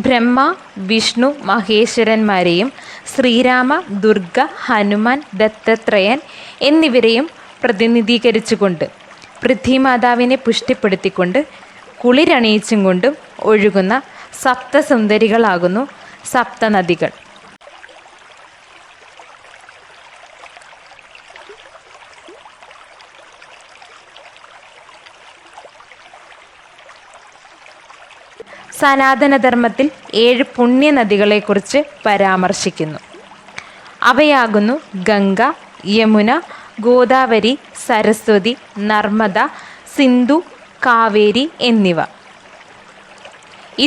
ബ്രഹ്മ, വിഷ്ണു, മഹേശ്വരന്മാരെയും ശ്രീരാമ, ദുർഗ, ഹനുമാൻ, ദത്തത്രേയൻ എന്നിവരെയും പ്രതിനിധീകരിച്ചുകൊണ്ട് പൃഥ്വിമാതാവിനെ പുഷ്ടിപ്പെടുത്തിക്കൊണ്ട് കുളിരണിയിച്ചും കൊണ്ടും ഒഴുകുന്ന സപ്തസുന്ദരികളാകുന്നു സപ്തനദികൾ. സനാതനധർമ്മത്തിൽ 7 പുണ്യനദികളെക്കുറിച്ച് പരാമർശിക്കുന്നു. അവയാകുന്നു ഗംഗ, യമുന, ഗോദാവരി, സരസ്വതി, നർമ്മദ, സിന്ധു, കാവേരി എന്നിവ.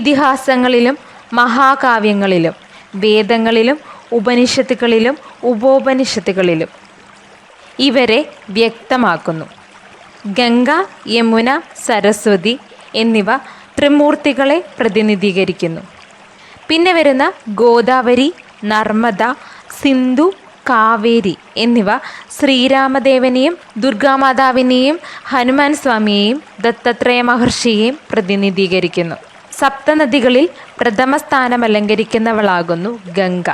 ഇതിഹാസങ്ങളിലും മഹാകാവ്യങ്ങളിലും വേദങ്ങളിലും ഉപനിഷത്തുകളിലും ഉപോപനിഷത്തുകളിലും ഇവരെ വ്യക്തമാക്കുന്നു. ഗംഗ, യമുന, സരസ്വതി എന്നിവ ത്രിമൂർത്തികളെ പ്രതിനിധീകരിക്കുന്നു. പിന്നെ വരുന്ന ഗോദാവരി, നർമ്മദ, സിന്ധു, കാവേരി എന്നിവ ശ്രീരാമദേവനെയും ദുർഗാമാതാവിനെയും ഹനുമാൻ സ്വാമിയെയും ദത്തത്രേയ മഹർഷിയെയും പ്രതിനിധീകരിക്കുന്നു. സപ്തനദികളിൽ പ്രഥമ സ്ഥാനം അലങ്കരിക്കുന്നവളാകുന്നു ഗംഗ.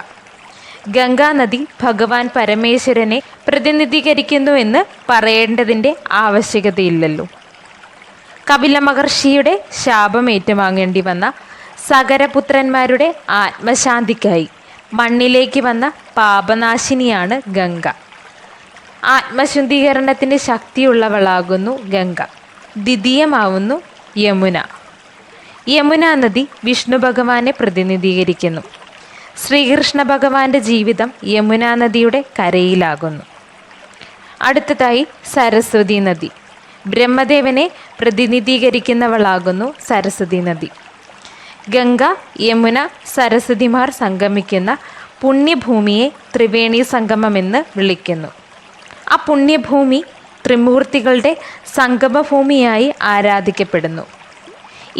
ഗംഗാനദി ഭഗവാൻ പരമേശ്വരനെ പ്രതിനിധീകരിക്കുന്നു എന്ന് പറയേണ്ടതിൻ്റെ ആവശ്യകതയില്ലല്ലോ. കപില മഹർഷിയുടെ ശാപം ഏറ്റുവാങ്ങേണ്ടി വന്ന സകരപുത്രന്മാരുടെ ആത്മശാന്തിക്കായി മണ്ണിലേക്ക് വന്ന പാപനാശിനിയാണ് ഗംഗ. ആത്മശുദ്ധീകരണത്തിന് ശക്തിയുള്ളവളാകുന്നു ഗംഗ. ദ്വിതീയമാവുന്നു യമുന. യമുനാ നദി വിഷ്ണു ഭഗവാനെ പ്രതിനിധീകരിക്കുന്നു. ശ്രീകൃഷ്ണ ഭഗവാന്റെ ജീവിതം യമുനാ നദിയുടെ കരയിലാകുന്നു. അടുത്തതായി സരസ്വതി നദി. ബ്രഹ്മദേവനെ പ്രതിനിധീകരിക്കുന്നവളാകുന്നു സരസ്വതി നദി. ഗംഗ, യമുന, സരസ്വതിമാർ സംഗമിക്കുന്ന പുണ്യഭൂമിയെ ത്രിവേണി സംഗമമെന്ന് വിളിക്കുന്നു. ആ പുണ്യഭൂമി ത്രിമൂർത്തികളുടെ സംഗമഭൂമിയായി ആരാധിക്കപ്പെടുന്നു.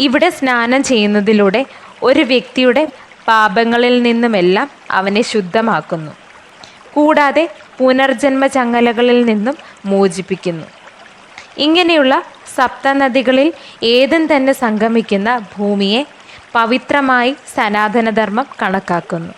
ഇവിടെ സ്നാനം ചെയ്യുന്നതിലൂടെ ഒരു വ്യക്തിയുടെ പാപങ്ങളിൽ നിന്നുമെല്ലാം അവനെ ശുദ്ധമാക്കുന്നു. കൂടാതെ പുനർജന്മ ചങ്ങലകളിൽ നിന്നും മോചിപ്പിക്കുന്നു. ഇങ്ങനെയുള്ള സപ്തനദികളിൽ ഏതും തന്നെ സംഗമിക്കുന്ന ഭൂമിയെ പവിത്രമായി സനാതനധർമ്മം കണക്കാക്കുന്നു.